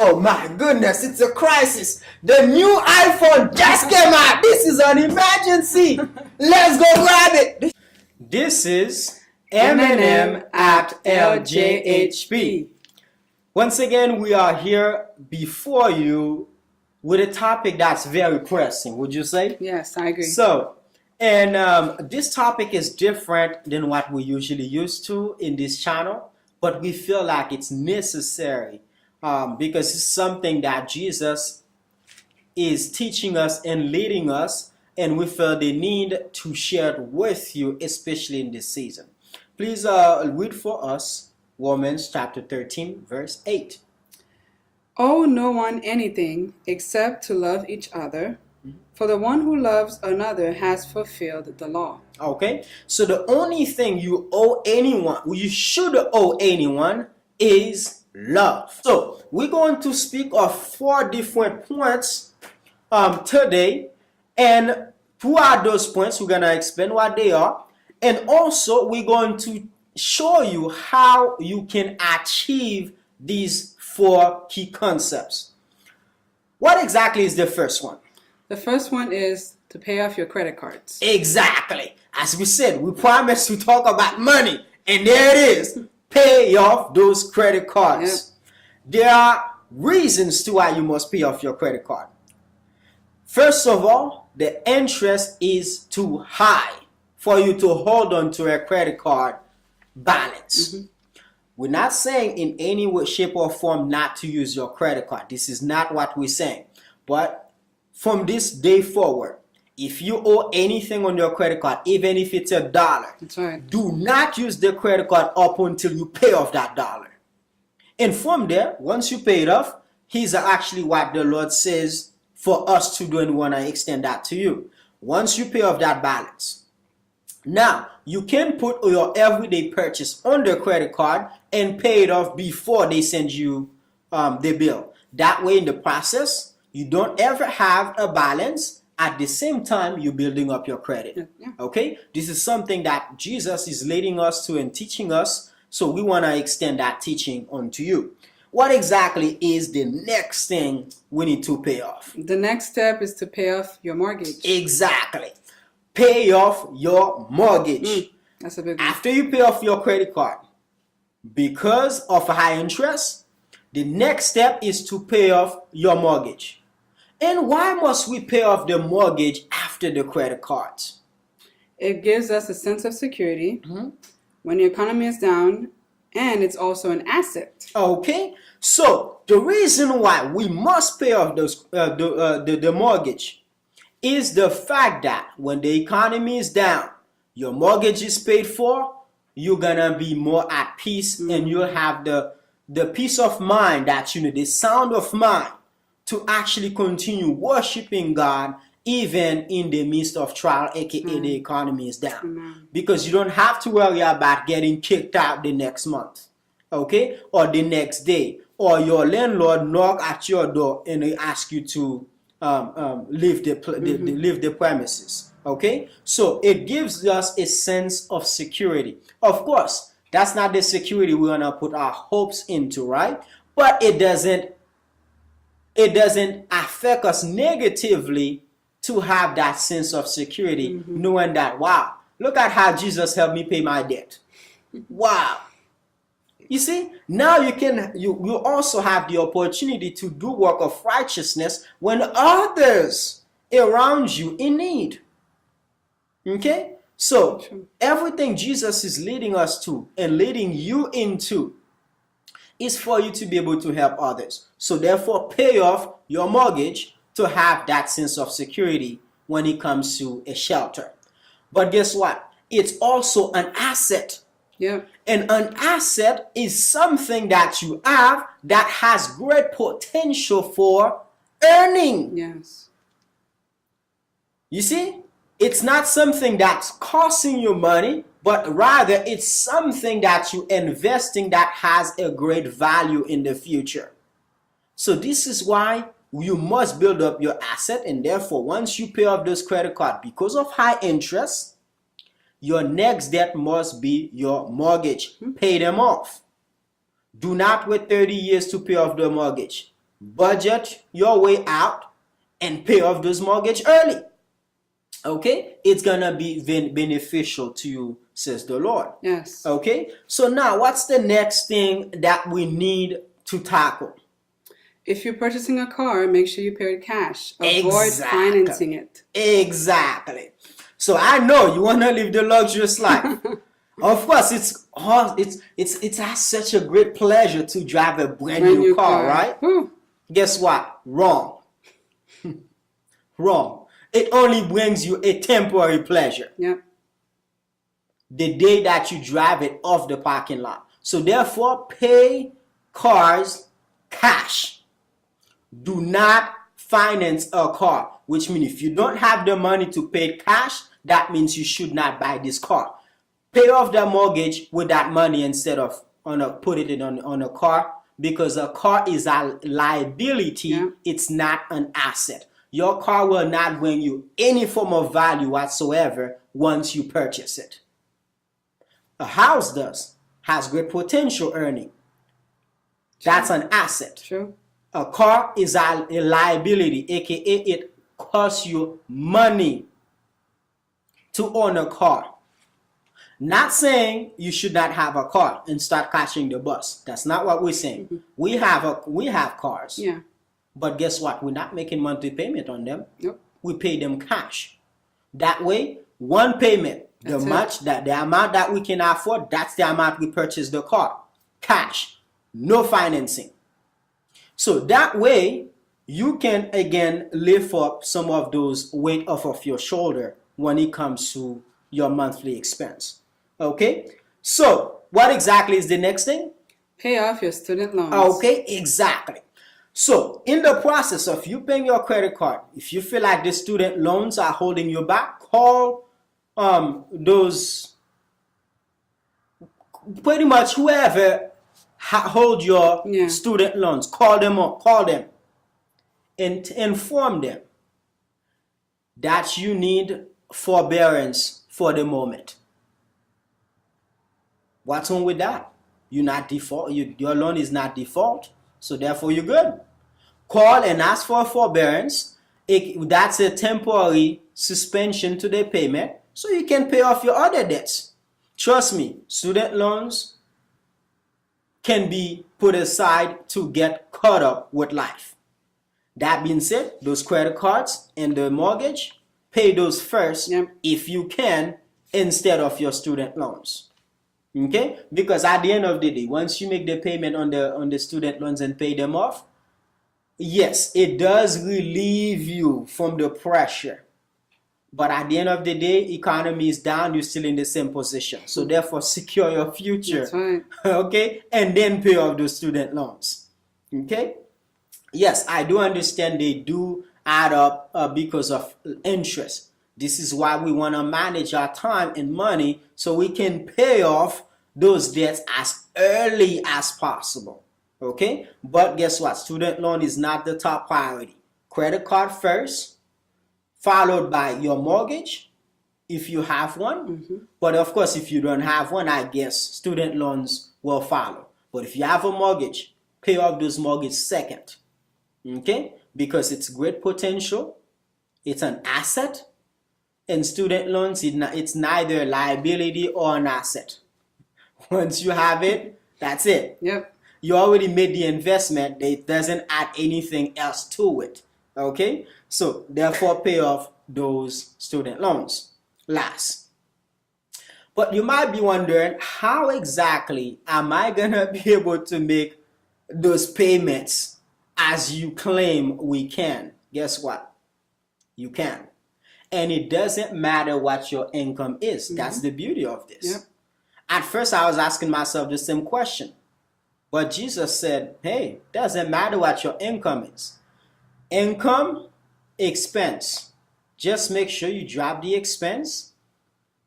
Oh my goodness, it's a crisis. The new iPhone just came out. This is an emergency. Let's go grab it. This is M&M at LJHP. Once again, we are here before you with a topic that's very pressing, would you say? Yes, I agree. This topic is different than what we usually used to in this channel, but we feel like it's necessary because it's something that Jesus is teaching us and leading us, and we feel the need to share it with you, especially in this season. Please read for us Romans chapter 13, verse 8. Owe no one anything except to love each other, for the one who loves another has fulfilled the law. Okay, so the only thing you owe anyone, you should owe anyone, is love. So we're going to speak of 4 different points today, and throughout those points we're going to explain what they are, and also we're going to show you how you can achieve these 4 key concepts. What exactly is the first one? The first one is to pay off your credit cards. Exactly. As we said, we promised to talk about money, and there it is. Pay off those credit cards. Yep. There are reasons to why you must pay off your credit card. First of all, the interest is too high for you to hold on to a credit card balance. Mm-hmm. We're not saying in any way, shape, or form not to use your credit card. This is not what we're saying. But from this day forward, if you owe anything on your credit card, even if it's $1, that's right, do not use the credit card up until you pay off that $1. And from there, once you pay it off, here's actually what the Lord says for us to do, and we want to extend that to you. Once you pay off that balance, now you can put your everyday purchase on the credit card and pay it off before they send you the bill. That way, in the process, you don't ever have a balance. At the same time, you're building up your credit. Yeah. Okay? This is something that Jesus is leading us to and teaching us. So we want to extend that teaching onto you. What exactly is the next thing we need to pay off? The next step is to pay off your mortgage. Exactly. Pay off your mortgage. That's a big one. After you pay off your credit card, because of high interest, the next step is to pay off your mortgage. And why must we pay off the mortgage after the credit cards? It gives us a sense of security when the economy is down, and it's also an asset. Okay, so the reason why we must pay off those the mortgage is the fact that when the economy is down, your mortgage is paid for, you're gonna be more at peace, and you'll have the peace of mind that you need, the sound of mind, to actually continue worshiping God even in the midst of trial, aka the economy is down. Because you don't have to worry about getting kicked out the next month, okay, or the next day, or your landlord knock at your door and they ask you to leave the premises. Okay, so it gives us a sense of security. Of course, that's not the security we want to put our hopes into, right? But it doesn't affect us negatively to have that sense of security, knowing that, wow, look at how Jesus helped me pay my debt. Wow. You see, now you also have the opportunity to do work of righteousness when others around you in need. Okay? So everything Jesus is leading us to and leading you into is for you to be able to help others. So therefore, pay off your mortgage to have that sense of security when it comes to a shelter. But guess what? It's also an asset. Yeah. And an asset is something that you have that has great potential for earning. Yes. You see? It's not something that's costing you money, but rather it's something that you're investing that has a great value in the future. So this is why you must build up your asset, and therefore once you pay off those credit cards because of high interest, your next debt must be your mortgage. Pay them off. Do not wait 30 years to pay off the mortgage. budget your way out and pay off those mortgage early. Okay, it's gonna be beneficial to you, says the Lord. Yes. Okay, so now what's the next thing that we need to tackle? If you're purchasing a car, make sure you pay it cash. Avoid financing it. Exactly. So I know you want to live the luxurious life. Of course, it has such a great pleasure to drive a brand new car, right? Whew. Guess what? Wrong. Wrong. It only brings you a temporary pleasure. Yep. The day that you drive it off the parking lot. So therefore, pay cars cash. Do not finance a car, which means if you don't have the money to pay cash, that means you should not buy this car. Pay off the mortgage with that money instead of put it on a car, because a car is a liability. Yeah. It's not an asset. Your car will not bring you any form of value whatsoever once you purchase it. A house has great potential earning. That's an asset. True. A car is a liability, aka it costs you money to own a car. Not saying you should not have a car and start catching the bus. That's not what we're saying. Mm-hmm. We have cars. Yeah. But guess what? We're not making monthly payment on them. Nope. We pay them cash. That way, one payment, the amount that we can afford, that's the amount we purchase the car. Cash. No financing. So that way, you can again lift up some of those weight off of your shoulder when it comes to your monthly expense. Okay? So, what exactly is the next thing? Pay off your student loans. Okay, exactly. So, in the process of you paying your credit card, if you feel like the student loans are holding you back, call those, pretty much whoever hold your student loans. Call them up, and inform them that you need forbearance for the moment. What's wrong with that? You're not default. Your loan is not default, so therefore you're good. Call and ask for forbearance. That's a temporary suspension to the payment, so you can pay off your other debts. Trust me, student loans can be put aside to get caught up with life. That being said, those credit cards and the mortgage, pay those first if you can, instead of your student loans. Okay? Because at the end of the day, once you make the payment on the student loans and pay them off, yes, it does relieve you from the pressure. But at the end of the day, economy is down, you're still in the same position. So therefore, secure your future. That's right. Okay? And then pay off those student loans. Okay? Yes, I do understand they do add up because of interest. This is why we want to manage our time and money so we can pay off those debts as early as possible. Okay? But guess what? Student loan is not the top priority. Credit card first, followed by your mortgage, if you have one. Mm-hmm. But of course, if you don't have one, I guess student loans will follow. But if you have a mortgage, pay off those mortgage second. Okay? Because it's great potential, it's an asset, and student loans, it's neither a liability or an asset. Once you have it, that's it. Yep. You already made the investment. It doesn't add anything else to it. Okay? So, therefore, pay off those student loans. Last. But you might be wondering, how exactly am I going to be able to make those payments as you claim we can? Guess what? You can. And it doesn't matter what your income is. Mm-hmm. That's the beauty of this. Yep. At first, I was asking myself the same question. But Jesus said, hey, doesn't matter what your income is. Income, expense. Just make sure you drop the expense.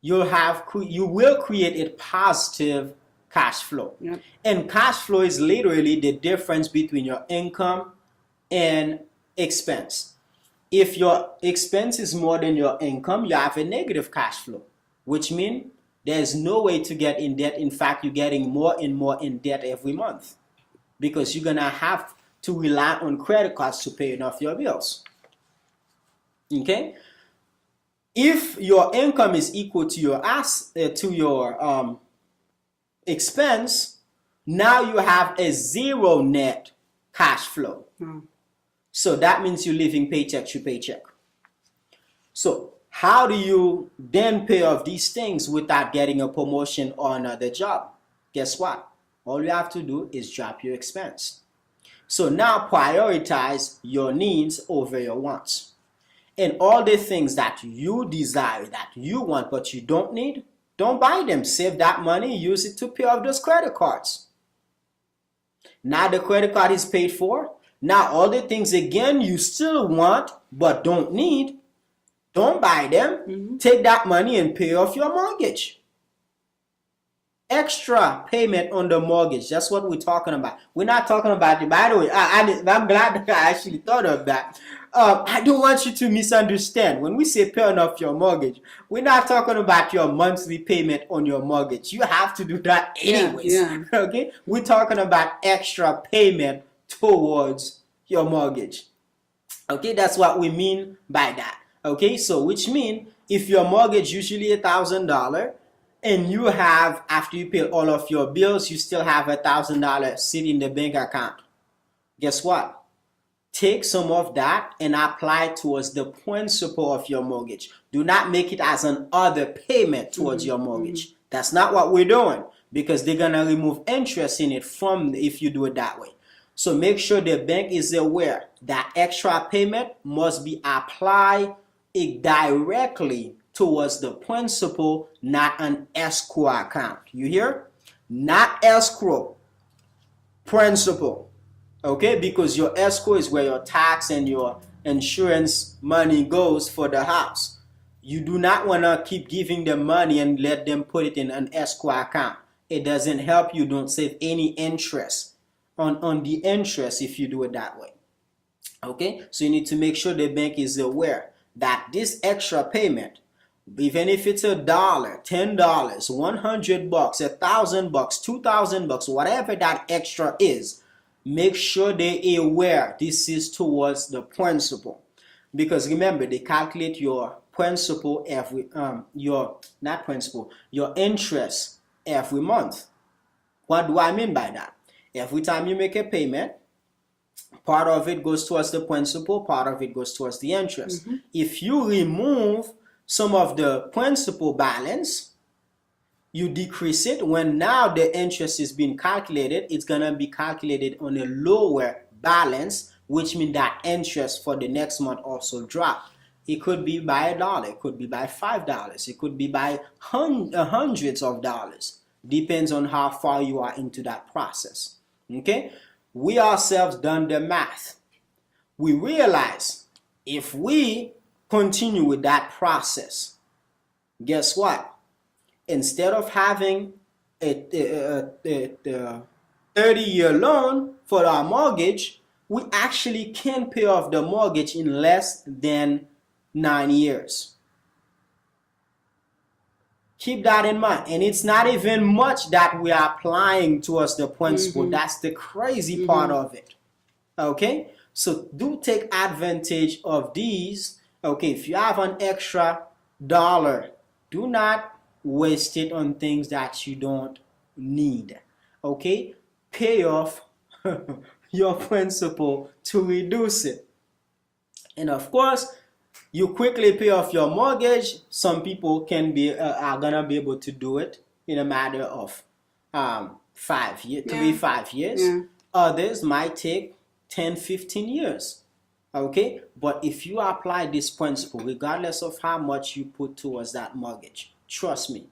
You will create a positive cash flow. Yep. And cash flow is literally the difference between your income and expense. If your expense is more than your income, you have a negative cash flow, which means there's no way to get in debt. In fact, you're getting more and more in debt every month because you're going to have to rely on credit cards to pay off your bills. Okay? If your income is equal to your expense, now you have a zero net cash flow. So that means you're living paycheck to paycheck. So how do you then pay off these things without getting a promotion or another job? Guess what? All you have to do is drop your expense. So now prioritize your needs over your wants. And all the things that you desire, that you want, but you don't need, don't buy them. Save that money, use it to pay off those credit cards. Now the credit card is paid for. Now all the things again you still want but don't need, don't buy them. Take that money and pay off your mortgage. Extra payment on the mortgage. That's what we're talking about. We're not talking about it. By the way, I'm glad that I actually thought of that. I don't want you to misunderstand. When we say paying off your mortgage, we're not talking about your monthly payment on your mortgage. You have to do that anyways. Okay? We're talking about extra payment towards your mortgage. Okay? That's what we mean by that. Okay? So which means if your mortgage usually $1,000 and you have, after you pay all of your bills, you still have $1,000 sitting in the bank account. Guess what? Take some of that and apply towards the principal of your mortgage. Do not make it as an other payment towards your mortgage. That's not what we're doing, because they're going to remove interest in it if you do it that way. So make sure the bank is aware that extra payment must be applied directly towards the principal, not an escrow account. You hear? Not escrow. Principal. Okay, because your escrow is where your tax and your insurance money goes for the house. You do not want to keep giving them money and let them put it in an escrow account. It doesn't help you. Don't save any interest on the interest if you do it that way. Okay, so you need to make sure the bank is aware that this extra payment, even if it's $1, $10, $100, $1,000, $2,000, whatever that extra is, make sure they're aware this is towards the principal. Because remember, they calculate your principal your interest every month. What do I mean by that? Every time you make a payment, part of it goes towards the principal, part of it goes towards the interest. If you remove some of the principal balance, you decrease it. When now the interest is being calculated, it's going to be calculated on a lower balance, which means that interest for the next month also drop. It could be by $1, it could be by $5, it could be by hundreds of dollars. Depends on how far you are into that process. Okay? We ourselves done the math. We realize if we continue with that process, guess what? Instead of having a 30-year loan for our mortgage, we actually can pay off the mortgage in less than 9 years. Keep that in mind. And it's not even much that we are applying towards the principal. That's the crazy part of it. Okay? So do take advantage of these. Okay, if you have an extra dollar, do not waste it on things that you don't need. Okay? Pay off your principal to reduce it. And of course, you quickly pay off your mortgage. Some people are gonna be able to do it in a matter of 5 years, 5 years. Others might take 10, 15 years. Okay? But if you apply this principle, regardless of how much you put towards that mortgage, trust me,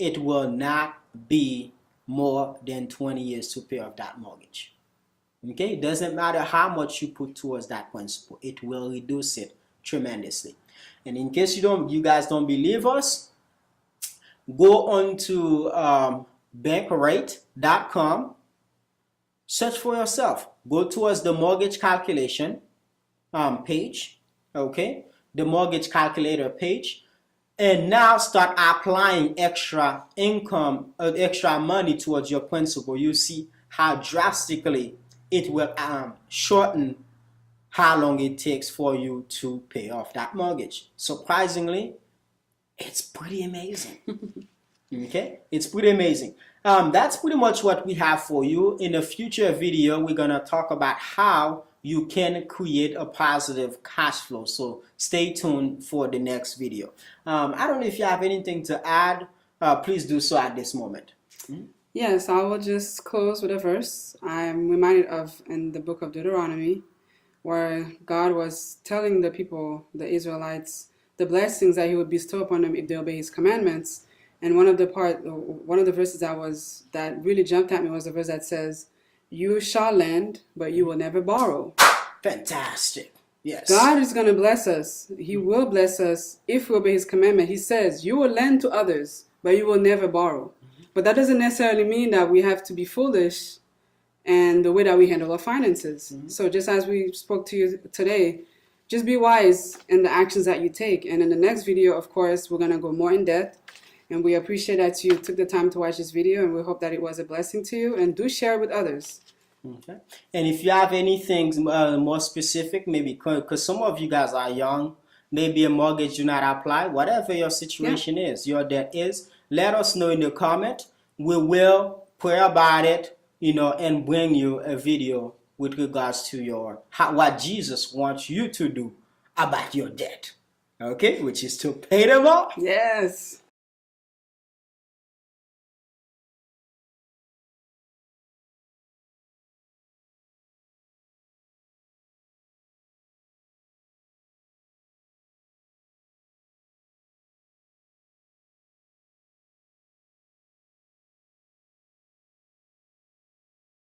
it will not be more than 20 years to pay off that mortgage. Okay? It doesn't matter how much you put towards that principle. It will reduce it tremendously. And in case you guys don't believe us, go on to bankrate.com, search for yourself. Go towards the mortgage calculation page, okay? The mortgage calculator page. And now start applying extra income, extra money towards your principal. You see how drastically it will shorten how long it takes for you to pay off that mortgage. Surprisingly, it's pretty amazing. Okay, it's pretty amazing. That's pretty much what we have for you. In a future video, we're gonna talk about how you can create a positive cash flow. So stay tuned for the next video. I don't know if you have anything to add. Please do so at this moment. Yes, I will just close with a verse I'm reminded of in the book of Deuteronomy, where God was telling the people, the Israelites, the blessings that He would bestow upon them if they obey His commandments. And one of the verses that really jumped at me was the verse that says, "You shall lend, but you will never borrow." Fantastic. Yes. God is going to bless us. He will bless us if we obey His commandment. He says, "You will lend to others, but you will never borrow." But that doesn't necessarily mean that we have to be foolish and the way that we handle our finances. So just as we spoke to you today, just be wise in the actions that you take. And in the next video, of course, we're going to go more in depth. And we appreciate that you took the time to watch this video, and we hope that it was a blessing to you. And do share it with others. Okay. And if you have anything more specific, maybe because some of you guys are young, maybe a mortgage do not apply, whatever your situation is, your debt is, let us know in the comment. We will pray about it, and bring you a video with regards to what Jesus wants you to do about your debt. Okay, which is to pay them off. Yes.